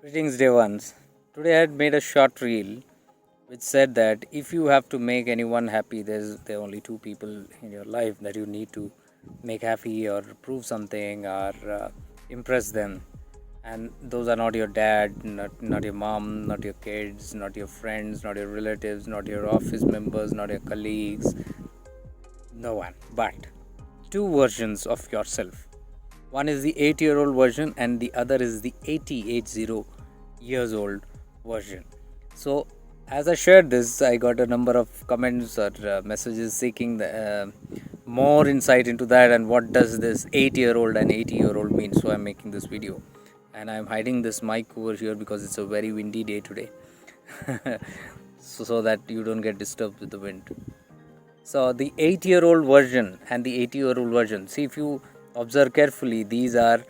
Greetings, dear ones. Today I had made a short reel which said that if you have to make anyone happy, there are only two people in your life that you need to make happy or prove something or impress them. And those are not your dad, not your mom, not your kids, not your friends, not your relatives, not your office members, not your colleagues, no one, but two versions of yourself. One is the 8-year-old version and the other is the 80 years old version. So as I shared this, I got a number of comments or messages seeking more insight into that and what does this 8-year-old and 80-year-old mean. So I'm making this video and I'm hiding this mic over here because it's a very windy day today. so that you don't get disturbed with the wind. So the 8-year-old version and the 80-year-old version. See, if you observe carefully, these are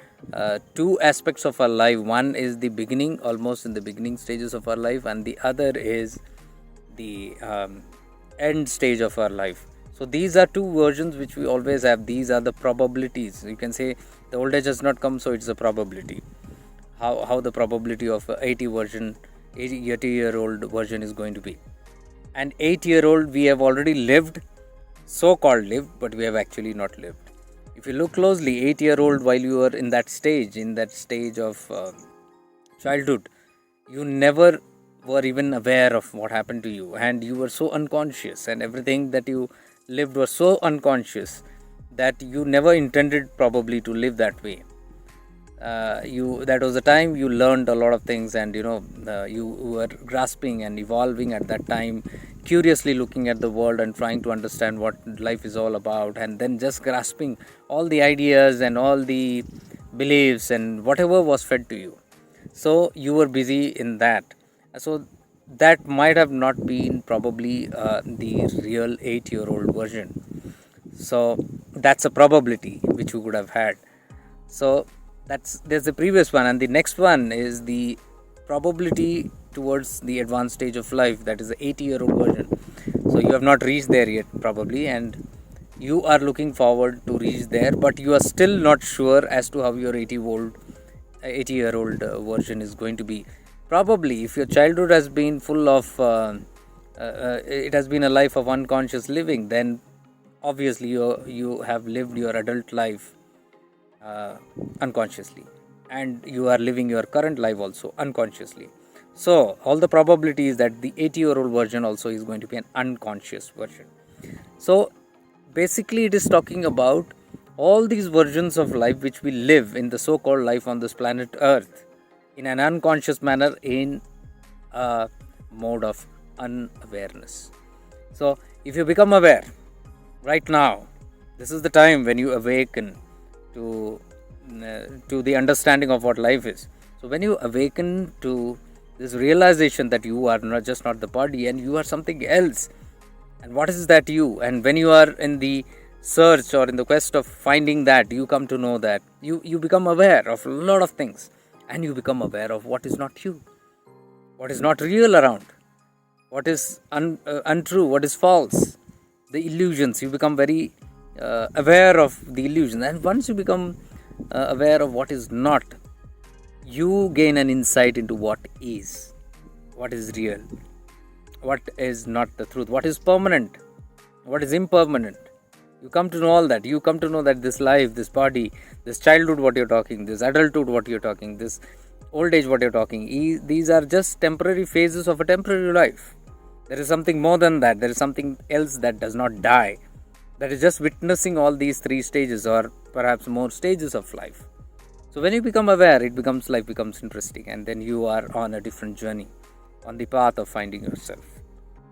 two aspects of our life. One is the beginning, almost in the beginning stages of our life, and the other is the end stage of our life. So these are two versions which we always have. These are the probabilities. You can say the old age has not come, so it's a probability. How the probability of 80-year-old version is going to be. And 8-year-old we have already lived, so-called lived, but we have actually not lived. If you look closely, 8-year-old, while you are in that stage of childhood, you never were even aware of what happened to you, and you were so unconscious, and everything that you lived was so unconscious that you never intended probably to live that way. That was the time you learned a lot of things, and you were grasping and evolving at that time, curiously looking at the world and trying to understand what life is all about, and then just grasping all the ideas and all the beliefs and whatever was fed to you. So you were busy in that. So that might have not been probably the real 8-year-old version. So that's a probability which you could have had. So there's the previous one, and the next one is the probability towards the advanced stage of life, that is the 80-year-old version. So you have not reached there yet probably, and you are looking forward to reach there, but you are still not sure as to how your 80-year-old version is going to be. Probably if your childhood has been full of it has been a life of unconscious living, then obviously you have lived your adult life unconsciously, and you are living your current life also unconsciously. So all the probability is that the 80-year-old version also is going to be an unconscious version. So basically it is talking about all these versions of life which we live in the so-called life on this planet Earth in an unconscious manner, in a mode of unawareness. So if you become aware right now, this is the time when you awaken to the understanding of what life is. So when you awaken to this realization that you are not the body, and you are something else, and what is that you, and when you are in the search or in the quest of finding that, you come to know that you become aware of a lot of things, and you become aware of what is not you, what is not real around, what is untrue, what is false, the illusions. You become very aware of the illusion, and once you become aware of what is not, you gain an insight into what is real, what is not the truth, what is permanent, what is impermanent. You come to know all that. You come to know that this life, this body, this childhood what you're talking, this adulthood what you're talking, this old age what you're talking, these are just temporary phases of a temporary life. There is something more than that. There is something else that does not die, that is just witnessing all these three stages or perhaps more stages of life. So when you become aware, life becomes interesting, and then you are on a different journey, on the path of finding yourself,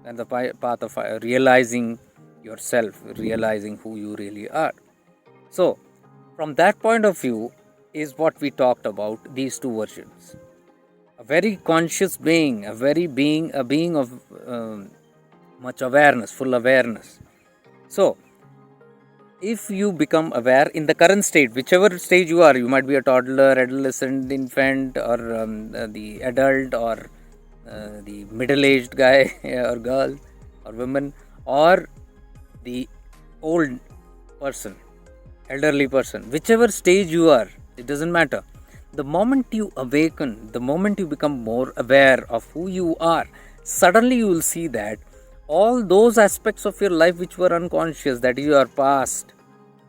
and the path of realizing yourself, realizing who you really are. So from that point of view is what we talked about, these two versions. A very conscious being, a being of much awareness, full awareness. So if you become aware in the current state, whichever stage you are, you might be a toddler, adolescent, infant, or the adult, or the middle-aged guy or girl or woman, or the old person, elderly person, whichever stage you are, it doesn't matter. the moment you awaken, the moment you become more aware of who you are, suddenly you will see that all those aspects of your life which were unconscious, that is your past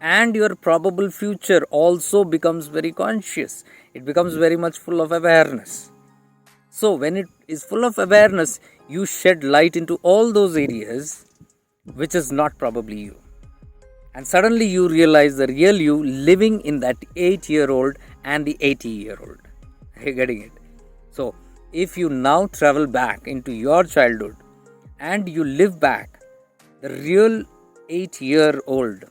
and your probable future, also becomes very conscious. It becomes very much full of awareness. So when it is full of awareness, you shed light into all those areas which is not probably you. And suddenly you realize the real you living in that 8-year-old and the 80-year-old. Are you getting it? So if you now travel back into your childhood and you live back the real 8-year-old,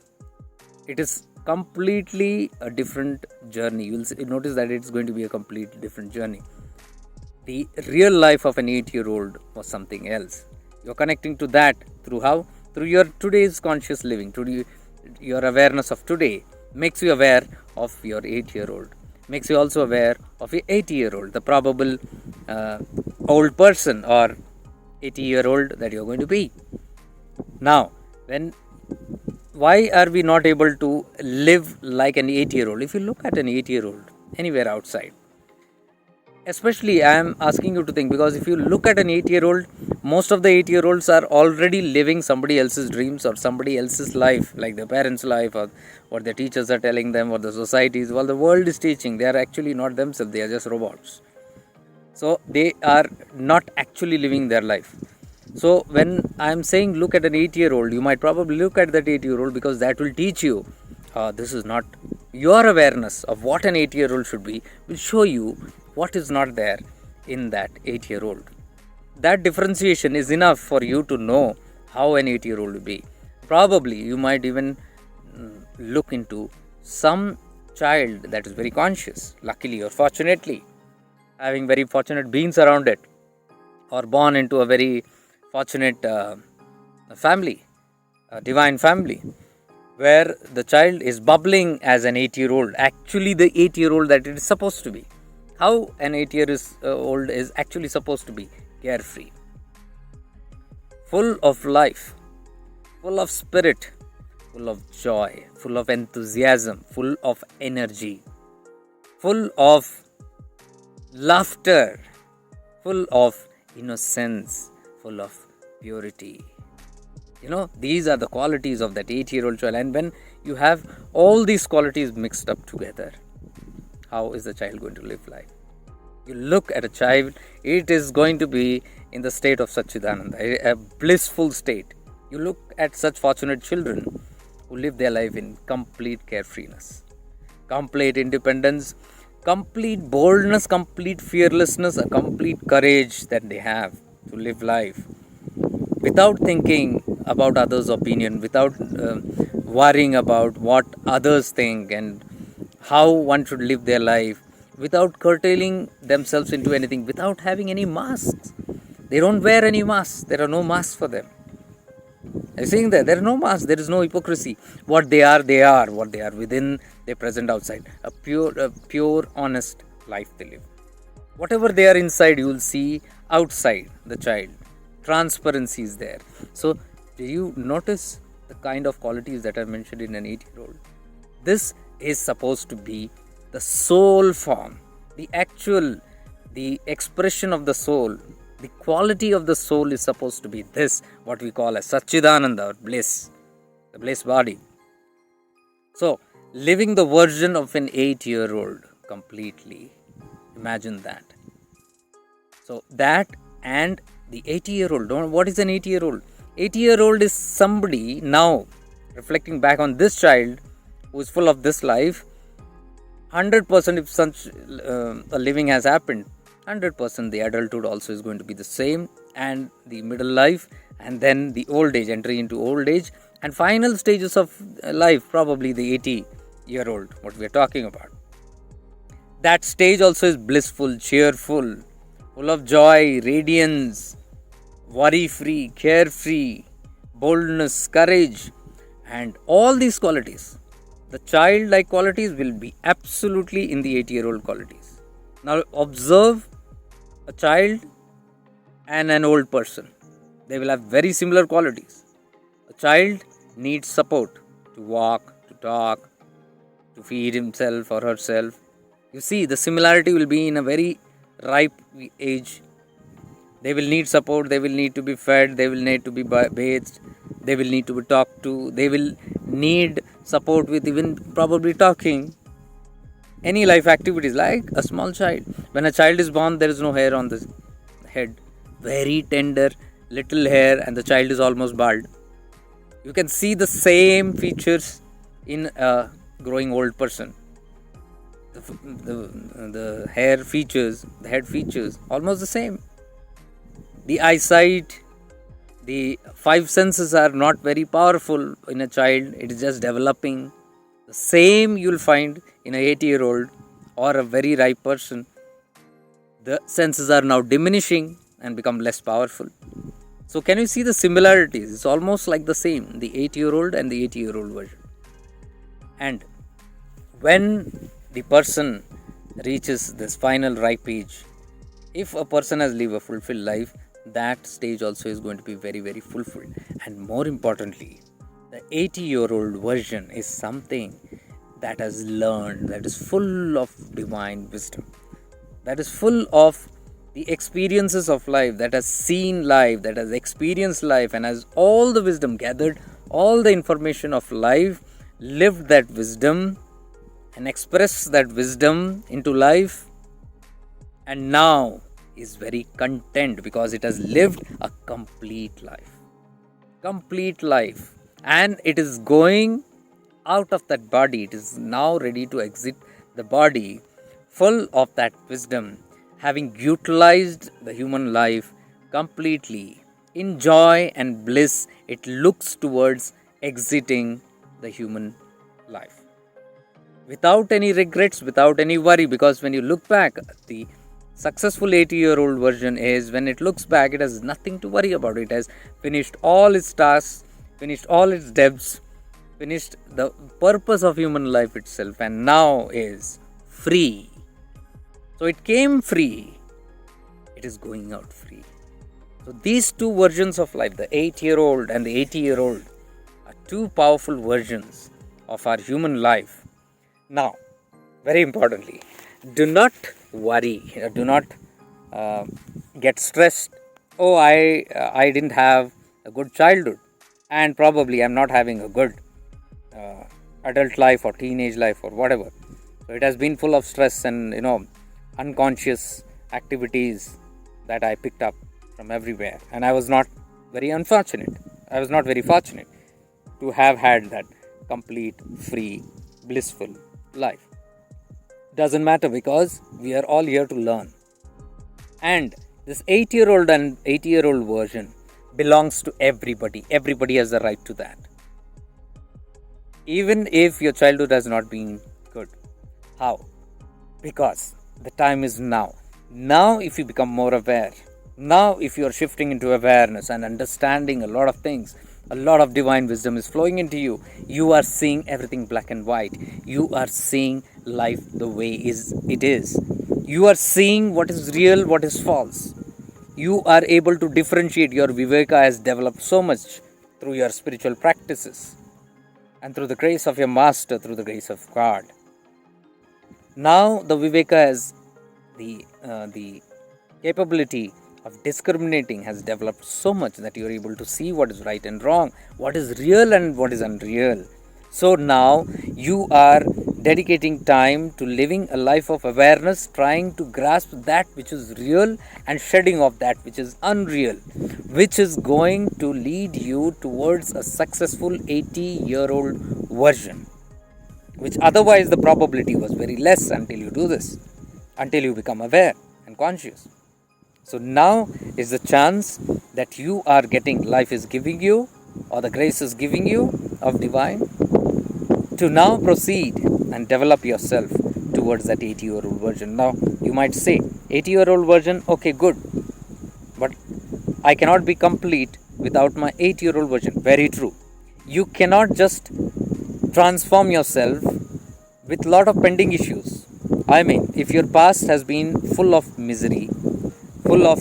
it is completely a different journey. You will notice that it's going to be a completely different journey. The real life of an 8-year-old was something else. You're connecting to that through how? Through your today's conscious living. Your awareness of today makes you aware of your 8-year-old. Makes you also aware of your 80-year-old, the probable old person or 80-year-old that you're going to be. Now, why are we not able to live like an 8-year-old? If you look at an 8-year-old anywhere outside, especially I am asking you to think, because if you look at an 8-year-old, most of the 8-year-olds are already living somebody else's dreams or somebody else's life, like their parents' life or what their teachers are telling them or the societies, while the world is teaching. They are actually not themselves, they are just robots. So they are not actually living their life. So when I am saying look at an 8-year-old, you might probably look at that 8-year-old because that will teach you this is not your awareness of what an 8-year-old should be, will show you what is not there in that 8-year-old. That differentiation is enough for you to know how an 8-year-old will be. Probably you might even look into some child that is very conscious, luckily or fortunately, having very fortunate beings around it, or born into a very fortunate family, a divine family, where the child is bubbling as an 8-year-old, actually the 8-year-old that it is supposed to be. How an 8-year-old is actually supposed to be? Carefree, full of life, full of spirit, full of joy, full of enthusiasm, full of energy, full of laughter, full of innocence, full of purity. These are the qualities of that 8-year-old child. And when you have all these qualities mixed up together, how is the child going to live life? You look at a child, it is going to be in the state of Satchidananda, a blissful state. You look at such fortunate children who live their life in complete carefreeness, complete independence, complete boldness, complete fearlessness, a complete courage that they have to live life without thinking about others' opinion, without worrying about what others think and how one should live their life, without curtailing themselves into anything, without having any masks. They don't wear any masks. There are no masks for them. I'm saying that there are no masks. There is no hypocrisy. What they are, they are. What they are within, they present outside. A pure, honest life they live. Whatever they are inside, you will see outside the child. Transparency is there. So, do you notice the kind of qualities that are mentioned in an 8-year-old? This is supposed to be the soul form, the expression of the soul. The quality of the soul is supposed to be this, what we call as Satchidananda or bliss, the bliss body. So, living the version of an 8-year-old completely. Imagine that. So, that and the 80-year-old. What is an 80-year-old? 80-year-old is somebody now reflecting back on this child who is full of this life. 100% if such a living has happened, 100% the adulthood also is going to be the same, and the middle life, and then the old age, entry into old age, and final stages of life, probably the 80-year-old, what we are talking about. That stage also is blissful, cheerful, full of joy, radiance, worry-free, carefree, boldness, courage, and all these qualities. The childlike qualities will be absolutely in the 80-year-old qualities. Now observe a child and an old person. They will have very similar qualities. A child needs support to walk, to talk, to feed himself or herself. You see, the similarity will be in a very ripe age. They will need support, they will need to be fed, they will need to be bathed, they will need to be talked to, they will need support with even probably talking. Any life activities like a small child. When a child is born, there is no hair on the head. Very tender, little hair, and the child is almost bald. You can see the same features in a growing old person. The hair features, the head features, almost the same. The eyesight, the five senses are not very powerful in a child. It is just developing. The same you will find in a 80-year-old or a very ripe person. The senses are now diminishing and become less powerful. So can you see the similarities? It's almost like the same, the 80-year-old and the 80-year-old version. And when the person reaches this final ripe age, if a person has lived a fulfilled life, that stage also is going to be very, very fulfilled. And more importantly, the 80-year-old version is something that has learned, that is full of divine wisdom, that is full of the experiences of life, that has seen life, that has experienced life, and has all the wisdom, gathered all the information of life, lived that wisdom and expressed that wisdom into life, and now is very content because it has lived a complete life, and it is going out of that body. It is now ready to exit the body full of that wisdom, having utilized the human life completely in joy and bliss. It looks towards exiting the human life without any regrets, without any worry, because when you look back, the successful 80-year-old version is, when it looks back, it has nothing to worry about. It has finished all its tasks, finished all its debts, finished the purpose of human life itself, and now is free. So it came free, it is going out free. So these two versions of life, the 8-year-old and the 80-year-old, are two powerful versions of our human life. Now, very importantly, do not worry, do not get stressed. Oh, I didn't have a good childhood, and probably I'm not having a good adult life or teenage life or whatever. So it has been full of stress and unconscious activities that I picked up from everywhere, and I was not very fortunate to have had that complete, free, blissful life. Doesn't matter, because we are all here to learn. And this 8-year-old and 80-year-old version belongs to everybody. Everybody has the right to that. Even if your childhood has not been good. How? Because the time is now. Now, if you become more aware, now if you are shifting into awareness and understanding a lot of things, a lot of divine wisdom is flowing into you. You are seeing everything black and white. You are seeing life the way it is. You are seeing what is real, what is false. You are able to differentiate. Your Viveka has developed so much through your spiritual practices and through the grace of your master, through the grace of God. Now the Viveka has the capability of discriminating has developed so much that you are able to see what is right and wrong, what is real and what is unreal. So now you are dedicating time to living a life of awareness, trying to grasp that which is real and shedding off that which is unreal, which is going to lead you towards a successful 80-year-old version, which otherwise the probability was very less until you do this, until you become aware and conscious. So now is the chance that you are getting, life is giving you, or the grace is giving you of divine, to now proceed and develop yourself towards that 80-year-old version. Now you might say, 80-year-old version, okay, good, but I cannot be complete without my 8-year-old version. Very true. You cannot just transform yourself with lot of pending issues. I mean, if your past has been full of misery, full of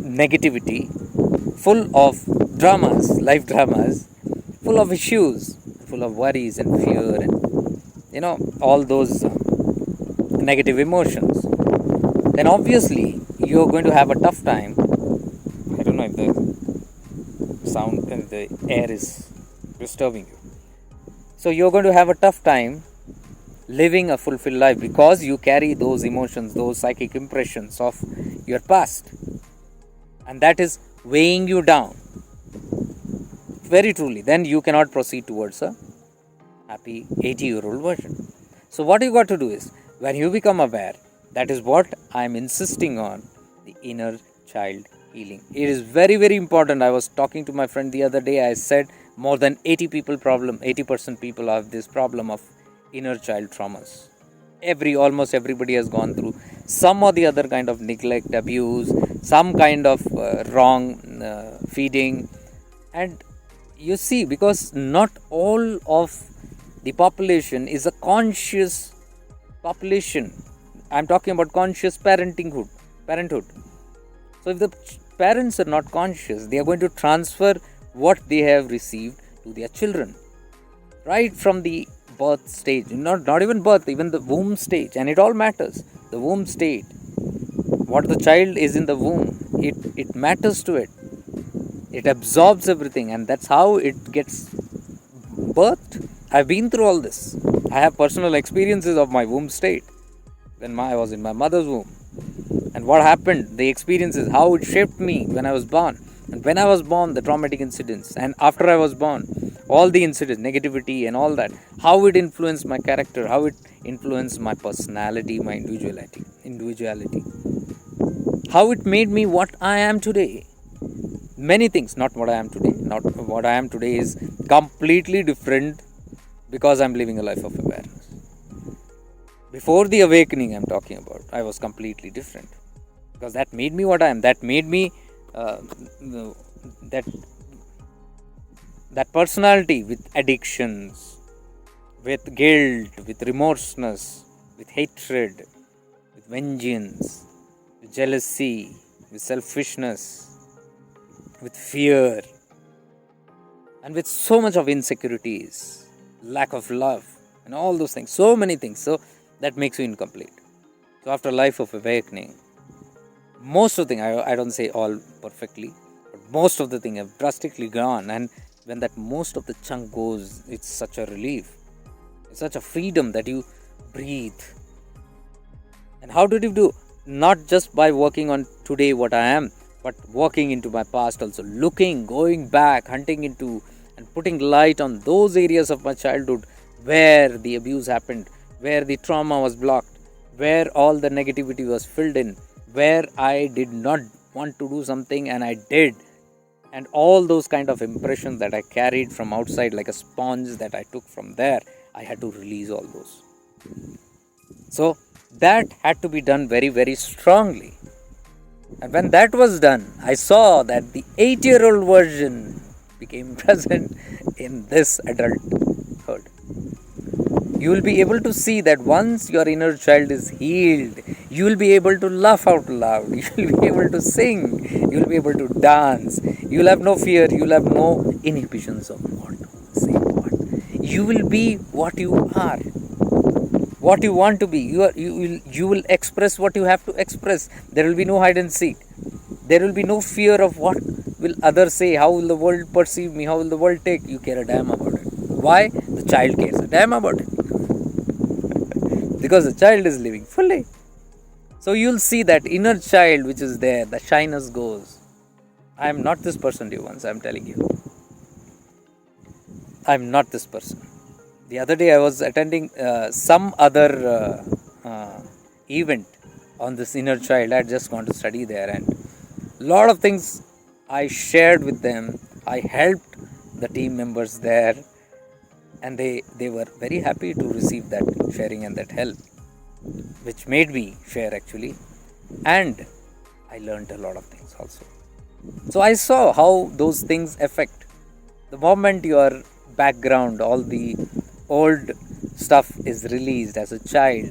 negativity, full of dramas, life dramas, full of issues, full of worries and fear and all those negative emotions, then obviously you're going to have a tough time. I don't know if the sound and the air is disturbing you. So you're going to have a tough time living a fulfilled life because you carry those emotions, those psychic impressions of your past, and that is weighing you down very truly. Then you cannot proceed towards a happy 80-year-old version. So what you got to do is, when you become aware, that is what I'm insisting on, the inner child healing. It is very, very important. I was talking to my friend the other day. I said more than 80% people have this problem of inner child traumas. Almost everybody has gone through some or the other kind of neglect, abuse, some kind of wrong feeding. And you see, because not all of the population is a conscious population. I'm talking about conscious parenthood. So if the parents are not conscious, they are going to transfer what they have received to their children right from the birth stage. Not even birth, even the womb stage. And it all matters. The womb state, what the child is in the womb, it matters to it. It absorbs everything, and that's how it gets birthed. I've been through all this. I have personal experiences of my womb state when I was in my mother's womb, and what happened, the experiences, how it shaped me when I was born. And when I was born, the traumatic incidents, and after I was born, all the incidents, negativity and all that, how it influenced my character, how it influenced my personality, my individuality, how it made me what I am today. Many things, not what I am today is completely different because I'm living a life of awareness. Before the awakening I'm talking about, I was completely different, because that made me what I am. That made me that personality with addictions, with guilt, with remorseness, with hatred, with vengeance, with jealousy, with selfishness, with fear, and with so much of insecurities, lack of love, and all those things, so many things. So that makes you incomplete. So after life of awakening, most of the thing, I don't say all perfectly, but most of the thing have drastically gone. And when that most of the chunk goes, it's such a relief, it's such a freedom that you breathe. And how did you do? Not just by working on today what I am, but walking into my past also, going back, hunting into and putting light on those areas of my childhood where the abuse happened, where the trauma was blocked, where all the negativity was filled in, where I did not want to do something and I did, and all those kind of impressions that I carried from outside like a sponge that I took from there, I had to release all those. So that had to be done very, very strongly. And when that was done, I saw that the 8-year-old version became present in this adulthood. You will be able to see that once your inner child is healed, you will be able to laugh out loud, you will be able to sing, you will be able to dance, you will have no fear, you will have no inhibitions of what to say what. You will be what you are, what you want to be. You will express what you have to express. There will be no hide and seek. There will be no fear of what will others say, how will the world perceive me, how will the world take. You care a damn about it. Why? The child cares a damn about it. Because the child is living fully. So you'll see that inner child which is there, the shyness goes. I am not this person, dear ones, I am telling you. I am not this person. The other day I was attending some other event on this inner child. I had just gone to study there, and a lot of things I shared with them. I helped the team members there, and they were very happy to receive that sharing and that help, which made me share actually. And I learned a lot of things also. So I saw how those things affect. The moment your background, all the old stuff is released as a child,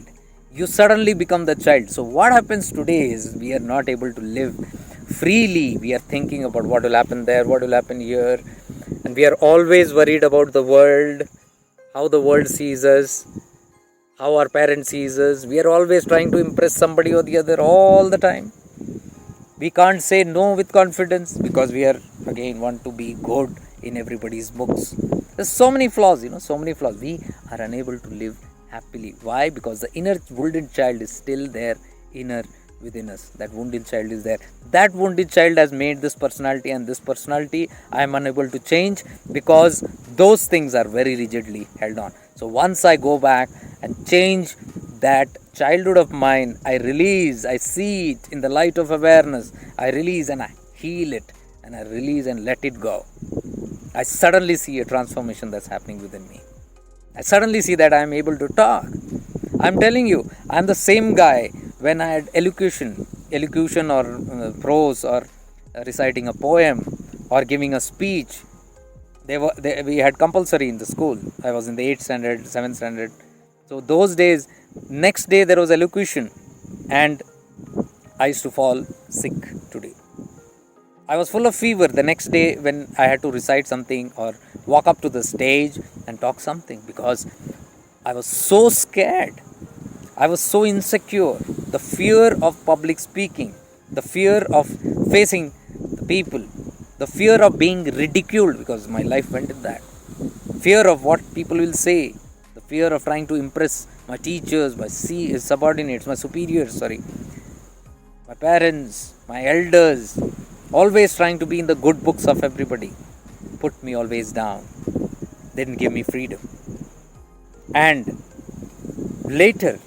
you suddenly become the child. So what happens today is we are not able to live freely. We are thinking about what will happen there, what will happen here, and we are always worried about the world, how the world sees us, how our parents sees us. We are always trying to impress somebody or the other all the time. We can't say no with confidence because we are again want to be good in everybody's books. There's so many flaws, so many flaws. We are unable to live happily. Why? Because the inner wounded child is still there, inner within us. That wounded child is there. That wounded child has made this personality, and this personality I am unable to change because those things are very rigidly held on. So once I go back and change that childhood of mine, I release, I see it in the light of awareness, I release and I heal it, and I release and let it go. I suddenly see a transformation that's happening within me. I suddenly see that I am able to talk. I'm telling you, I'm the same guy when I had elocution or prose or reciting a poem or giving a speech. We had compulsory in the school. I was in the 8th standard, 7th standard. So those days, next day there was elocution, and I used to fall sick today. I was full of fever the next day when I had to recite something or walk up to the stage and talk something, because I was so scared. I was so insecure. The fear of public speaking, the fear of facing the people, the fear of being ridiculed, because my life went in that. Fear of what people will say, the fear of trying to impress my teachers, my subordinates, my superiors, my parents, my elders, always trying to be in the good books of everybody, put me always down, didn't give me freedom. And later,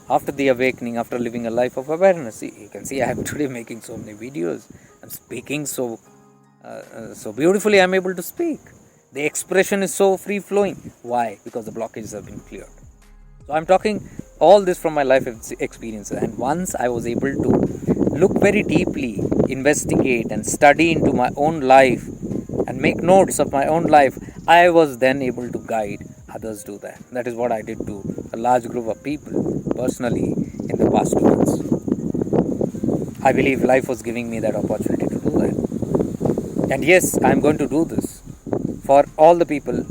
after the awakening, after living a life of awareness, you can see I am today making so many videos. I'm speaking so beautifully. I'm able to speak. The expression is so free flowing. Why? Because the blockages have been cleared. So I'm talking all this from my life experience. And once I was able to look very deeply, investigate and study into my own life and make notes of my own life, I was then able to guide others do that. That is what I did to a large group of people personally in the past 2 months. I believe life was giving me that opportunity to do that. And yes, I am going to do this for all the people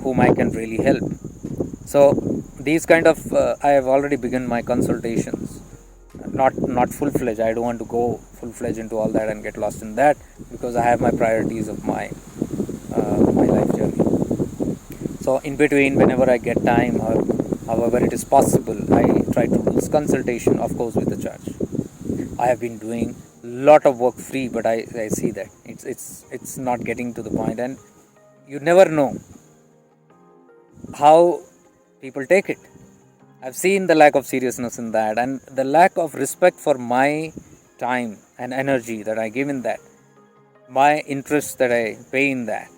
whom I can really help. So these kind of, I have already begun my consultations. Not full-fledged. I don't want to go full-fledged into all that and get lost in that, because I have my priorities of my life journey. So in between, whenever I get time or however it is possible, I try to do this consultation, of course, with the church. I have been doing a lot of work free, but I see that it's not getting to the point, and you never know how people take it. I've seen the lack of seriousness in that, and the lack of respect for my time and energy that I give in that, my interest that I pay in that.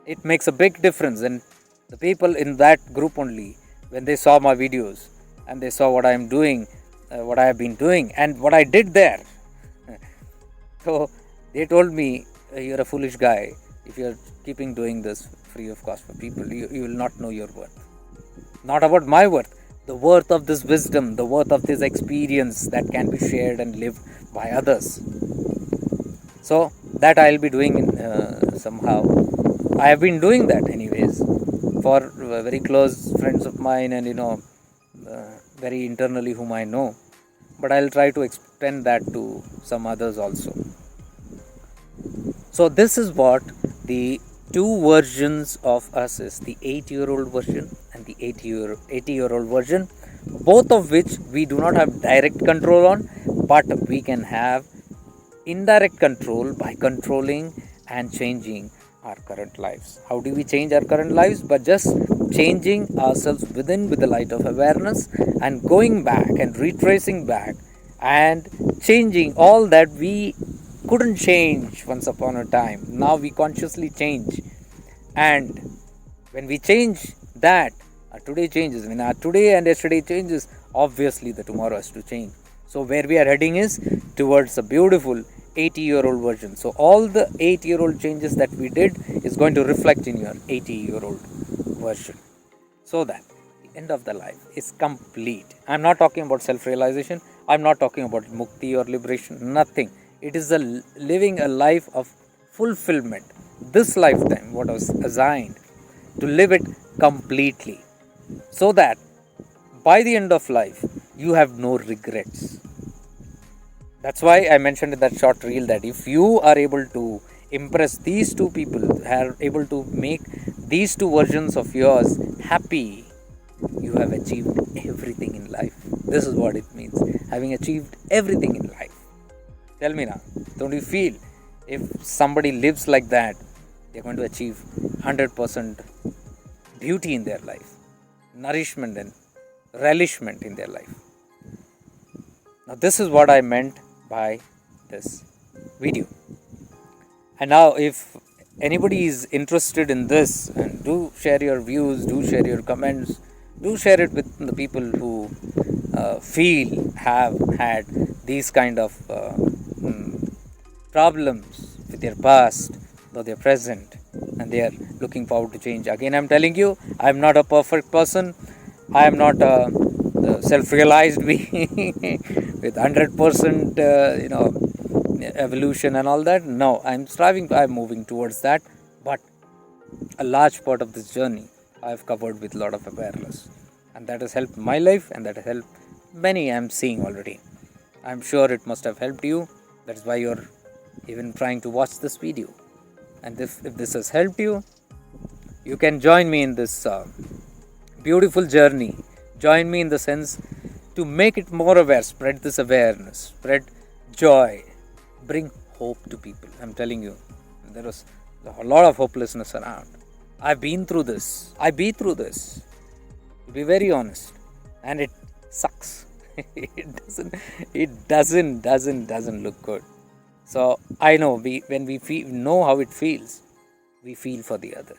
It makes a big difference. And the people in that group only, when they saw my videos and they saw what I am doing, what I have been doing and what I did there, so they told me, you're a foolish guy if you're keeping doing this free of cost for people. You will not know your worth. Not about my worth, the worth of this wisdom, the worth of this experience that can be shared and lived by others. So that I'll be doing somehow. I have been doing that anyways for very close friends of mine, and very internally whom I know. But I'll try to extend that to some others also. So this is what the two versions of us is, the 8-year-old version and the 80-year-old version, both of which we do not have direct control on, but we can have indirect control by controlling and changing our current lives. How do we change our current lives? But just changing ourselves within with the light of awareness and going back and retracing back and changing all that we couldn't change once upon a time. Now we consciously change, and when we change that, our today changes. When our today and yesterday changes, obviously the tomorrow has to change. So where we are heading is towards a beautiful 80-year-old version. So all the 8-year-old changes that we did is going to reflect in your 80-year-old version, so that the end of the life is complete. I'm not talking about self-realization. I'm not talking about mukti or liberation. Nothing. It is living a life of fulfillment. This lifetime, what was assigned, to live it completely, so that by the end of life, you have no regrets. That's why I mentioned in that short reel that if you are able to impress these two people, are able to make these two versions of yours happy, you have achieved everything in life. This is what it means, having achieved everything in life. Tell me now, don't you feel if somebody lives like that, they're going to achieve 100% beauty in their life, nourishment and relishment in their life? Now, this is what I meant by this video. And now, if anybody is interested in this, and do share your views, do share your comments, do share it with the people who feel have had these kind of problems with their past or their present, and they are looking forward to change. Again, I'm telling you, I'm not a perfect person. I am not a self-realized being with 100% evolution and all that. No, I'm striving, I'm moving towards that, but a large part of this journey I've covered with a lot of awareness, and that has helped my life, and that has helped many I'm seeing already. I'm sure it must have helped you. That's why you're even trying to watch this video. And if this has helped you, you can join me in this beautiful journey. Join me in the sense to make it more aware, spread this awareness, spread joy, bring hope to people. I'm telling you, there was a lot of hopelessness around. I've been through this. To be very honest, and it sucks. it doesn't look good. So I know when we know how it feels, we feel for the other.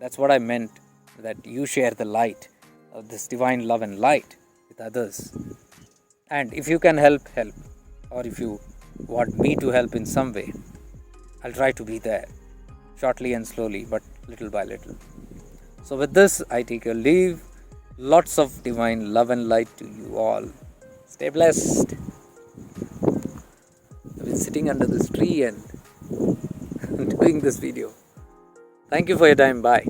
That's what I meant, that you share the light of this divine love and light with others. And if you can help, or if you want me to help in some way, I'll try to be there, shortly and slowly, but little by little. So with this, I take your leave. Lots of divine love and light to you all. Stay blessed. I've been sitting under this tree and doing this video. Thank you for your time. Bye.